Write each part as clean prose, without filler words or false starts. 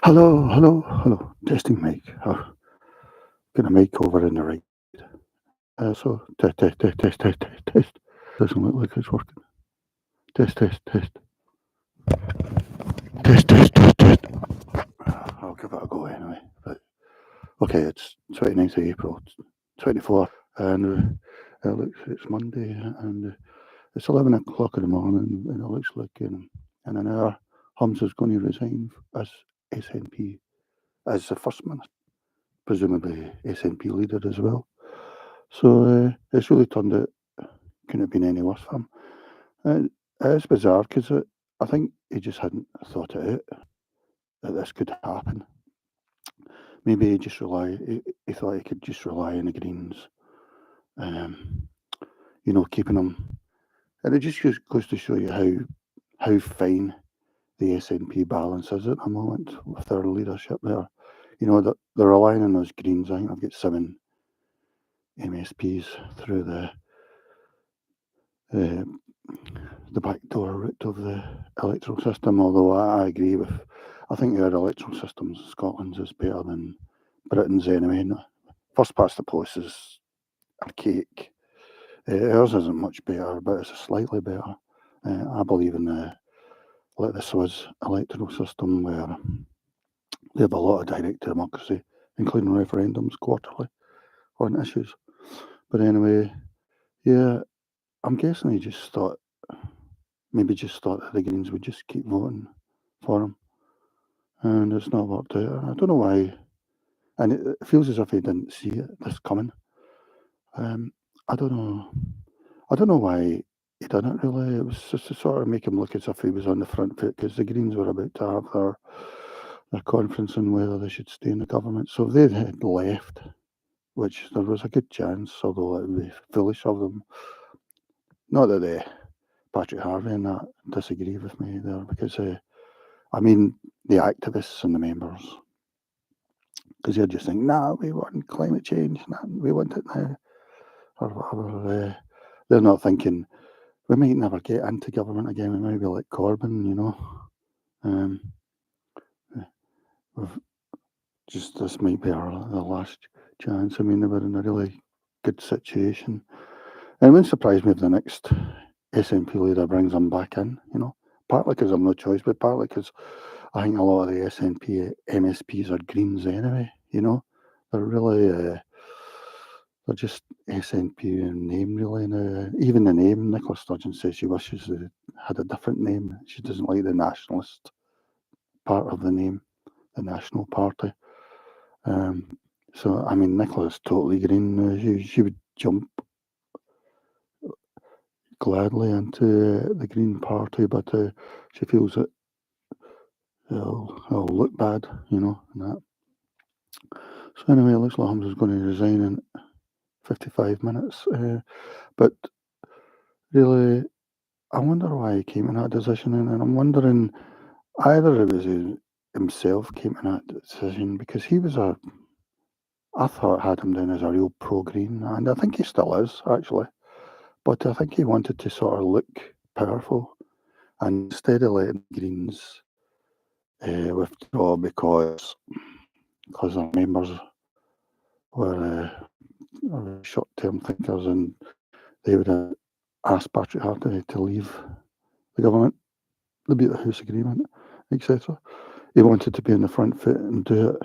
Hello, hello, hello. Testing mic. Got a mic over in the right. So test. Doesn't look like it's working. Test. Test. I'll give it a go anyway. But okay, it's 29th of April, 24, and it's Monday, and it's 11 o'clock in the morning, and it looks like in an hour, Humza's going to resign as SNP, as the first minister, presumably SNP leader as well. So it's really turned out couldn't have been any worse for him. It's bizarre because I think he just hadn't thought it out that this could happen. Maybe he thought he could just rely on the Greens, um, keeping them. And it just goes to show you how fine the SNP balance is at the moment with their leadership there. They're relying on those Greens. I think I've got 7 MSPs through uh, the back door route of the electoral system, although I agree with, I think our electoral systems, Scotland's is better than Britain's anyway. First past the post is archaic. Ours isn't much better, but it's slightly better. I believe in the Swiss electoral system where they have a lot of direct democracy, including referendums quarterly on issues. But anyway, yeah, I'm guessing he just thought that the Greens would just keep voting for him, and it's not worked out. I don't know why, and it feels as if he didn't see this coming. I don't know why he didn't really. It was just to sort of make him look as if he was on the front foot because the Greens were about to have their conference on whether they should stay in the government. So if they had left, which there was a good chance, although it would be foolish of them. Not that Patrick Harvey and that disagree with me there, because the activists and the members, because they're just saying, nah, we want climate change, nah, we want it now, or whatever. They're not thinking, we might never get into government again, we might be like Corbyn, this might be the last chance. They were in a really good situation. And it wouldn't surprise me if the next SNP leader brings them back in, partly because I've no choice, but partly because I think a lot of the SNP MSPs are Greens anyway, They're really, they're just SNP in name really now. Even the name, Nicola Sturgeon says she wishes they had a different name. She doesn't like the nationalist part of the name, the National Party. Nicola's totally green. She would jump gladly into the Green Party, but she feels that it'll look bad, and that. So anyway, it looks like Humza's going to resign in 55 minutes. But really, I wonder why he came to that decision, and I'm wondering either it was himself came to that decision because I thought had him down as a real pro-Green, and I think he still is actually. But I think he wanted to sort of look powerful, and instead of letting Greens withdraw because our members were short-term thinkers, and they would have asked Patrick Harvey to leave the government, the Beat the House Agreement, etc. He wanted to be in the front foot and do it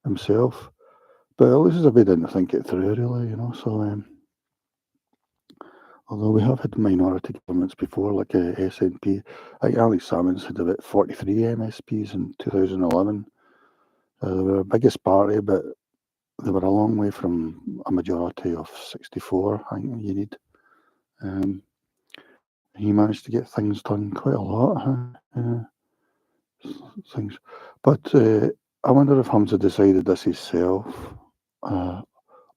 himself, but it looks as if he didn't think it through, really, So, although we have had minority governments before, like SNP, I think Alex Salmons had about 43 MSPs in 2011. They were the biggest party, but they were a long way from a majority of 64, I think you need. He managed to get things done quite a lot, things. But I wonder if Humza decided this himself,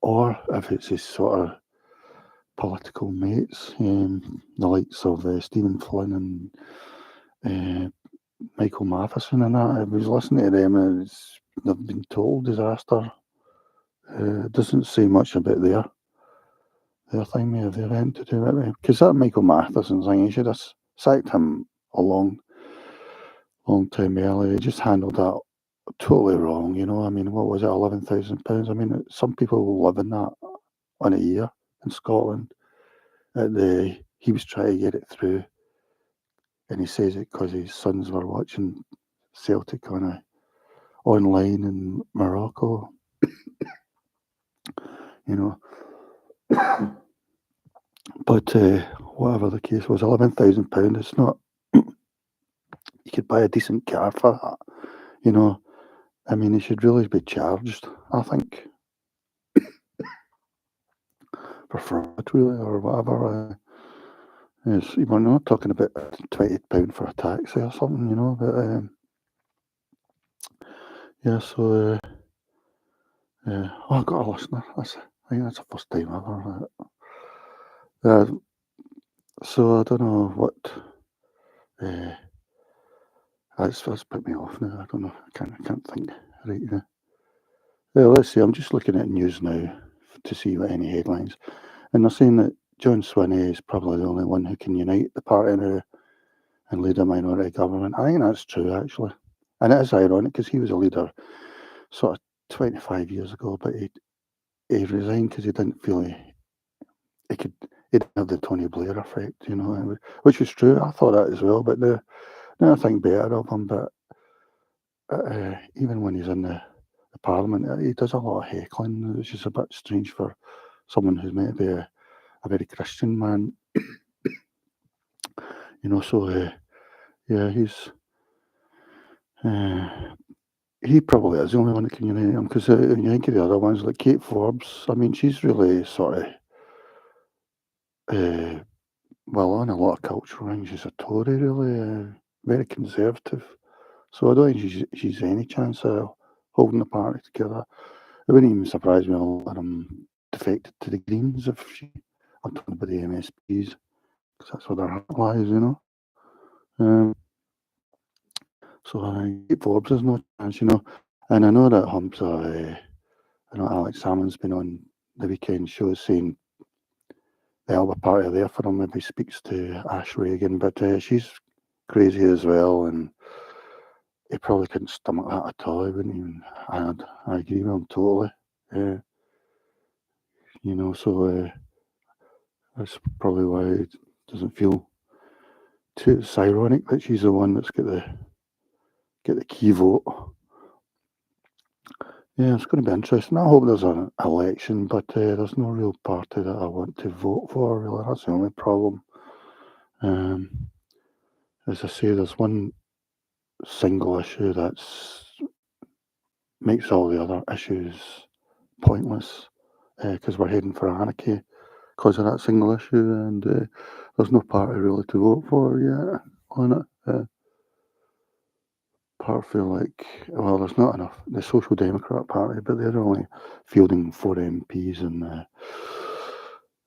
or if it's his sort of political mates, the likes of Stephen Flynn and Michael Matheson and that. I was listening to them, and they've been told disaster. Doesn't say much about their thing, their end to do it, because that Michael Matheson thing, he should have sacked him a long time earlier. He just handled that totally wrong. You know, I mean, what was it, £11,000? I mean, some people will live in that on a year in Scotland. He was trying to get it through, and he says it because his sons were watching Celtic online in Morocco. You know, but whatever the case was, £11,000. It's not. You could buy a decent car for that. You know, I mean, he should really be charged, I think, for fraud, really, or whatever. Yes, we're not talking about £20 for a taxi or something, you know. But yeah, so I got a listener. I think that's the first time ever. So I don't know what. Uh, that's put me off now. I don't know. I can't think right now. Let's see. I'm just looking at news now to see what any headlines, and they're saying that John Swinney is probably the only one who can unite the party now and lead a minority government. I think that's true, actually, and it is ironic because he was a leader sort of 25 years ago, but he resigned because he didn't feel he could. He didn't have the Tony Blair effect, you know, which was true. I thought that as well, but now I think better of him. But even when he's in the Parliament, he does a lot of heckling, which is a bit strange for someone who's meant to be a very Christian man, you know. So yeah, uh, he probably is the only one that can unite him because when you think of the other ones like Kate Forbes, I mean, she's really sort of well on a lot of cultural things. She's a Tory, really, very conservative. So I don't think she's any chance of holding the party together. It wouldn't even surprise me a lot of them defected to the Greens if she. I'm talking about the MSPs because that's where their heart lies, you know. Um, so I think Forbes has no chance, you know. And I know that Humza, I know Alex Salmond's been on the weekend shows saying the Alba Party are there for him. Maybe speaks to Ash Reagan, but she's crazy as well, and he probably couldn't stomach that at all. He wouldn't even. I agree with him totally. Uh, you know, so that's probably why he doesn't feel too. It's ironic that she's the one that's get the key vote. Yeah, it's going to be interesting. I hope there's an election, but there's no real party that I want to vote for. Really, that's the only problem. Um, as I say, there's one single issue that's makes all the other issues pointless because we're heading for anarchy because of that single issue, and there's no party really to vote for yet on it. Apart feel like, well, there's not enough. The Social Democrat Party, but they're only fielding 4 MPs in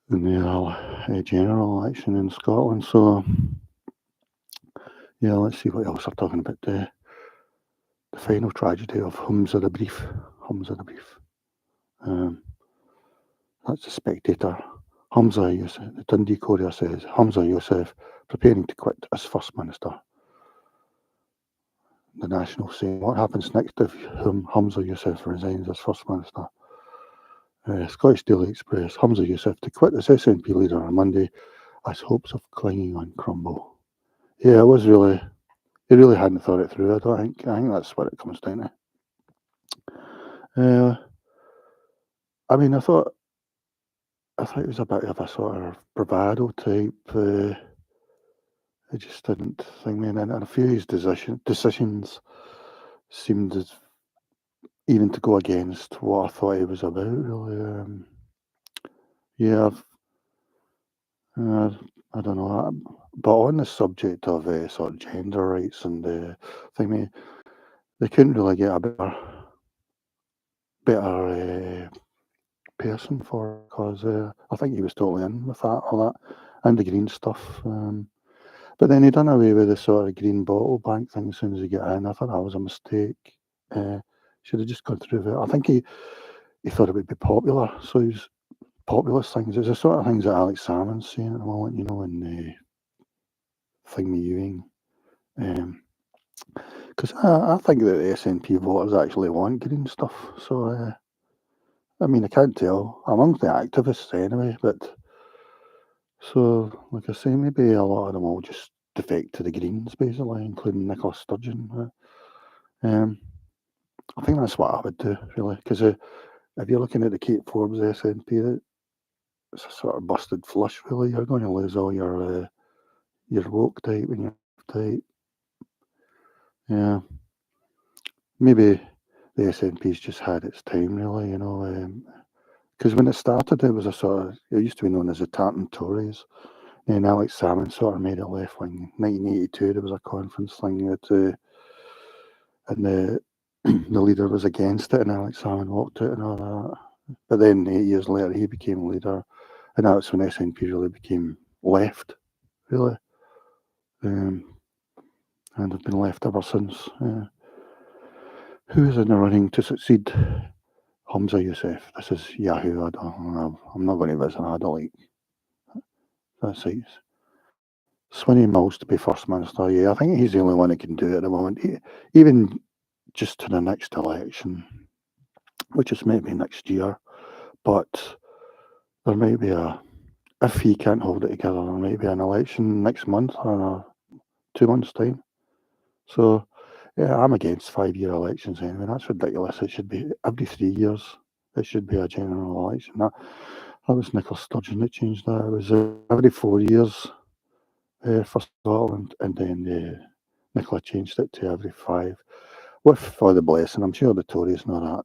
the general election in Scotland. So, yeah, let's see what else they're talking about. The final tragedy of Humza the Brief. Humza the Brief. That's the Spectator. Humza Yousaf, the Dundee Courier says, Humza Yousaf preparing to quit as First Minister. The National saying, what happens next if Humza Yousaf resigns as First Minister? Scottish Daily Express, Humza Yousaf to quit as SNP leader on Monday as hopes of clinging on crumble. Yeah, he really hadn't thought it through, I think that's what it comes down to. I mean, I thought it was a bit of a sort of bravado type. I just didn't think, man, and a few of his decisions seemed even to go against what I thought he was about, really. Yeah, I don't know. But on the subject of sort of gender rights and thing, they couldn't really get a better person for because I think he was totally in with all that, and the green stuff. But then he done away with the sort of green bottle bank thing as soon as he got in. I thought that was a mistake. Should have just gone through with it. I think he thought it would be popular, so he's populist things. It's the sort of things that Alex Salmond's saying at the moment, you know, in Thing Me Ewing. Because I think that the SNP voters actually want green stuff. So, I mean, I can't tell amongst the activists anyway, but so, like I say, maybe a lot of them will just defect to the Greens, basically, including Nicola Sturgeon. I think that's what I would do, really, because if you're looking at the Kate Forbes SNP, it's a sort of busted flush, really. You're going to lose all your woke type and your type. Yeah, maybe the SNP's just had its time, really, you know. Because when it started, it was it used to be known as the Tartan Tories. And Alex Salmond sort of made it left wing. 1982, there was a conference thing and the the leader was against it, and Alex Salmond walked out and all that. But then 8 years later, he became leader, and that's when SNP really became left, really. And have been left ever since. Who is in the running to succeed Humza Yousaf? This is Yahoo. I'm not going to visit. I don't like that site. Swinny Mills to be First Minister. Yeah, I think he's the only one that can do it at the moment. Even just to the next election, which is maybe next year, but there might be if he can't hold it together, there might be an election next month or 2 months' time. So, yeah, I'm against 5-year elections anyway. That's ridiculous. It should be every 3 years. It should be a general election. That was Nicola Sturgeon that changed that. It was every 4 years for Scotland, and then Nicola changed it to every 5. With all the blessing, I'm sure the Tories not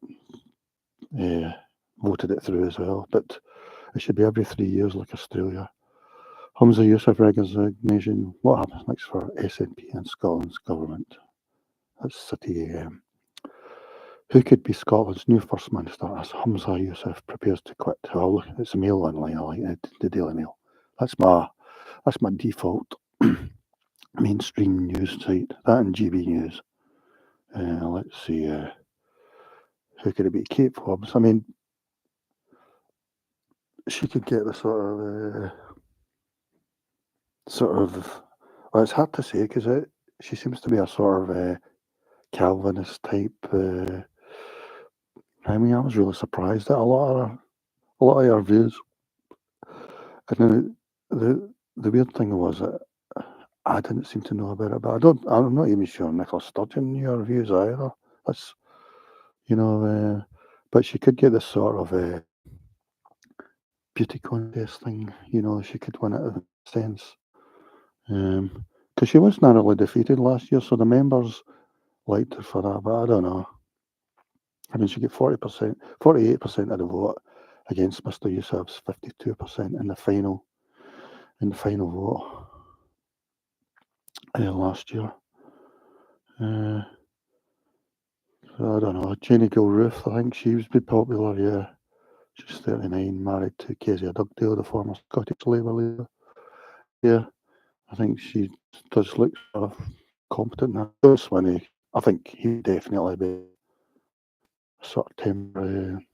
that voted it through as well, but it should be every 3 years like Australia. Humza Yousaf resignation. What happens next for SNP and Scotland's government? That's City AM. Who could be Scotland's new First Minister as Humza Yousaf prepares to quit? Well, it's a Mail online. I like it, the Daily Mail. That's my default mainstream news site. That and GB News. Let's see. Who could it be? Kate Forbes. I mean, she could get the sort of. Well, it's hard to say because she seems to be a sort of Calvinist type. I mean, I was really surprised at a lot of her views. And then the weird thing was that I didn't seem to know about it, but I'm not even sure Nicola Sturgeon knew her views either. That's but she could get this sort of beauty contest thing. She could win it in a sense. Because she was narrowly defeated last year, so the members liked her for that, but I don't know. I mean, she got 40%, 48% of the vote against Mr. Yousaf's 52% in the final vote last year. So I don't know. Jenny Gilruth, I think she would be popular. Yeah, she's 39, married to Kezia Dugdale, the former Scottish Labour leader. Yeah, I think she does look sort of competent now. Swinny, I think he'd definitely be a sort of temporary.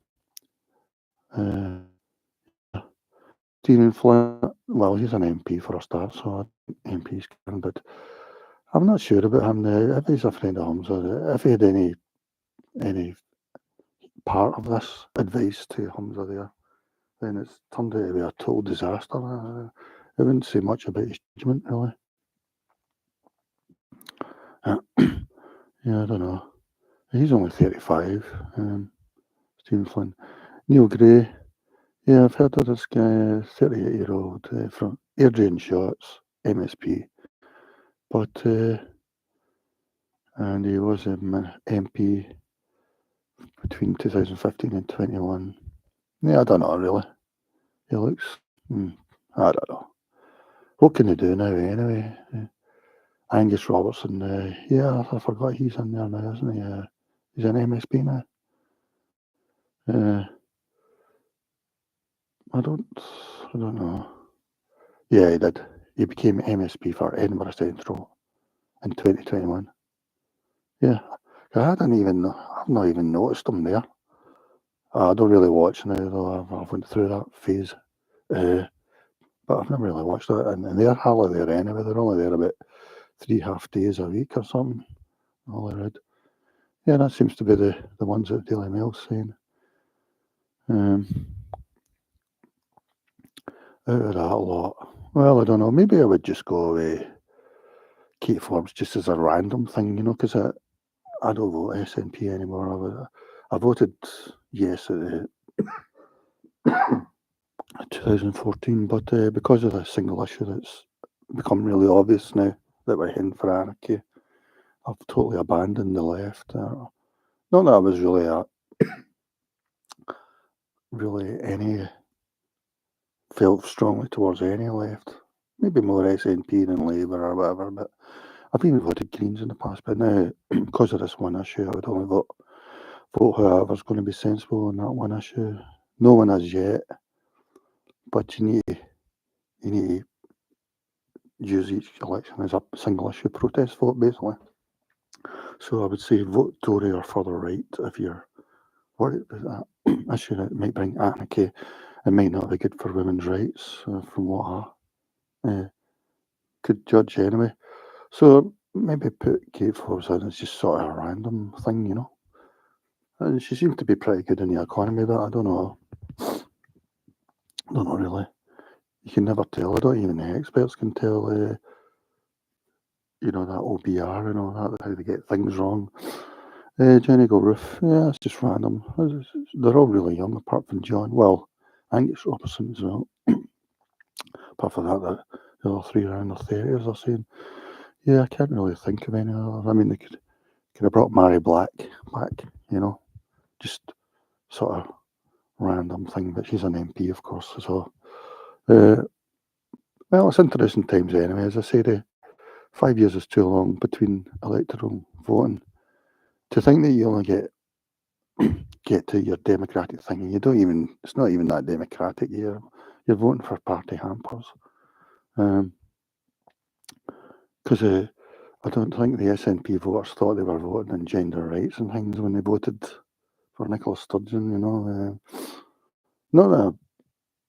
Stephen Flynn, well, he's an MP for a start, so MP's can, but I'm not sure about him now. If he's a friend of Humza, if he had any part of this advice to Humza there, then it's turned out to be a total disaster. I wouldn't say much about his judgment, really. Yeah, I don't know. He's only 35, Stephen Flynn. Neil Gray, yeah, I've heard of this guy, 38-year-old from Adrian Shots, MSP. But, and he was an MP between 2015 and 21. Yeah, I don't know, really. He looks, I don't know. What can they do now, anyway? Angus Robertson, yeah, I forgot he's in there now, isn't he? He's an MSP now. I don't know. Yeah, he did. He became MSP for Edinburgh Central in 2021. Yeah, I've not even noticed him there. I don't really watch now, though. I've went through that phase. But I've never really watched that. And they're hardly there anyway. They're only there about 3 half days a week or something. all I read. Yeah, that seems to be the ones that Daily Mail's saying. Um, out of that lot, well, I don't know. Maybe I would just go with Kate Forbes just as a random thing, because I don't vote SNP anymore. I voted yes at the 2014, but because of the single issue that's become really obvious now that we're heading for anarchy, I've totally abandoned the left. Not that I was really any felt strongly towards any left. Maybe more SNP than Labour or whatever, but I've even voted Greens in the past. But now, because of this one issue, I would only vote whoever's going to be sensible on that one issue. No one as yet, but you need to use each election as a single issue protest vote, basically. So I would say vote Tory or further right if you're worried about that issue that might bring anarchy. It might not be good for women's rights, from what I could judge anyway. So maybe put Kate Forbes in as just sort of a random thing. And she seems to be pretty good in the economy, but I don't know. I don't know really. You can never tell. I don't even the experts can tell. That OBR and all that, how they get things wrong. Jenny Go Roof, yeah, it's just random. They're all really young, apart from John. Well, I think it's Robertson as well. Apart from that, the other three around their 30s are saying, yeah, I can't really think of any other. I mean, they could have brought Mary Black back, just sort of random thing, but she's an MP, of course. So, well, it's interesting times anyway. As I say, 5 years is too long between electoral voting. To think that you only get to your democratic thing, and it's not even that democratic. You're voting for party hampers. Because I don't think the SNP voters thought they were voting in gender rights and things when they voted for Nicola Sturgeon. Not that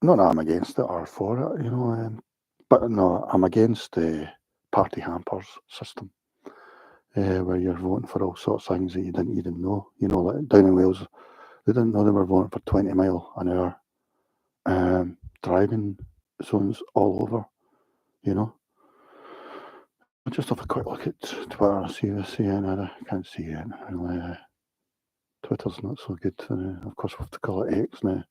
not that I'm against it or for it. But no, I'm against the party hampers system, where you're voting for all sorts of things that you didn't even know. Like down in Wales, they didn't know they were voting for 20 mile an hour driving zones all over. I'll just have a quick look at Twitter and see this. Yeah, no, I can't see it. Really, Twitter's not so good. Of course, we have to call it X now.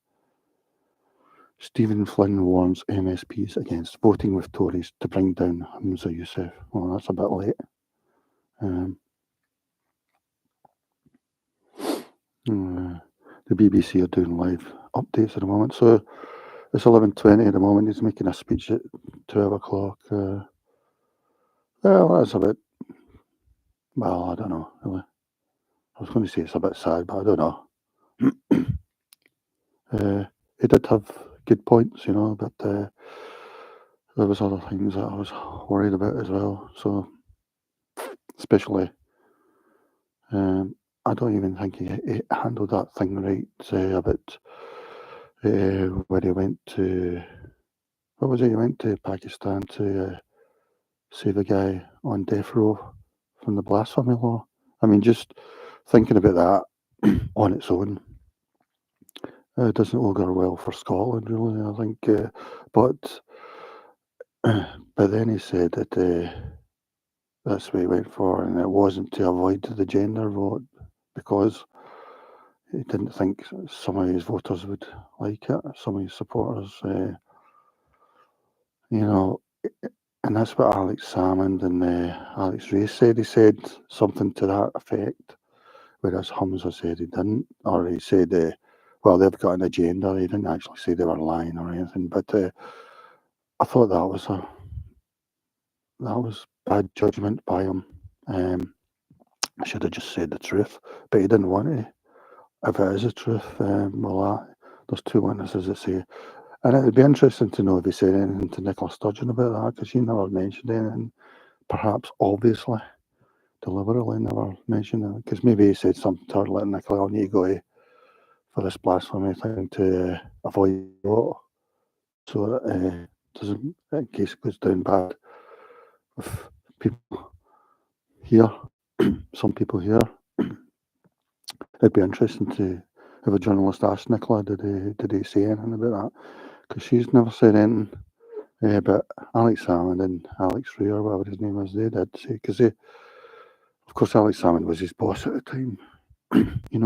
Stephen Flynn warns MSPs against voting with Tories to bring down Humza Yousaf. Well, that's a bit late. The BBC are doing live updates at the moment. So it's 11:20 at the moment. He's making a speech at 12 o'clock. Well, that's a bit... Well, I don't know, really. I was going to say it's a bit sad, but I don't know. He did have good points, but there was other things that I was worried about as well. So, especially, I don't even think he handled that thing right about where he went to... What was it? He went to Pakistan to save a guy on death row from the blasphemy law. I mean, just thinking about that on its own doesn't augur well for Scotland, really, I think. But then he said that that's what he went for, and it wasn't to avoid the gender vote because he didn't think some of his voters would like it, some of his supporters, and that's what Alex Salmond and Alex Race said. He said something to that effect, whereas Humza said he didn't, or he said, well, they've got an agenda. He didn't actually say they were lying or anything, but I thought that was bad judgment by him. I should have just said the truth, but he didn't want to. If it is the truth, there's two witnesses that say, and it would be interesting to know if he said anything to Nicola Sturgeon about that, because she never mentioned anything. Perhaps, obviously, deliberately never mentioned it, because maybe he said something to her like, Nicola, I'll need to go for this blasphemy thing to avoid vote, so that doesn't, in case it goes down bad with people here. some people here. It'd be interesting to have a journalist ask Nicola, did he say anything about that? Because she's never said anything. But Alex Salmond and Alex Ray, or whatever his name is, they did say, because of course, Alex Salmond was his boss at the time.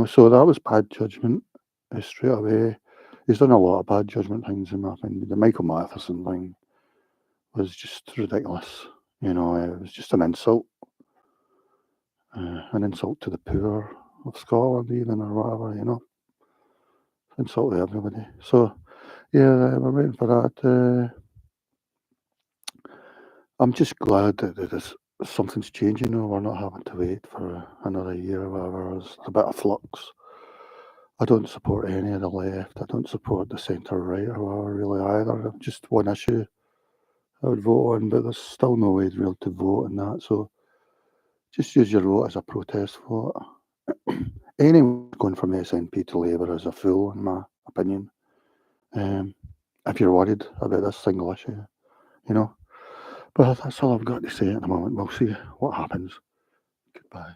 So that was bad judgment straight away. He's done a lot of bad judgment things, in my opinion. The Michael Matheson thing was just ridiculous. It was just an insult to the poor of Scotland, even, or whatever. Insult to everybody. So, yeah, we're waiting for that. I'm just glad that something's changing. We're not having to wait for another year or whatever. There's a bit of flux. I don't support any of the left. I don't support the centre right or whatever really either. Just one issue I would vote on, but there's still no way real to vote on that. So just use your vote as a protest vote. Anyone going from SNP to Labour is a fool, in my opinion. If you're worried about this single issue, But that's all I've got to say at the moment. We'll see what happens. Goodbye.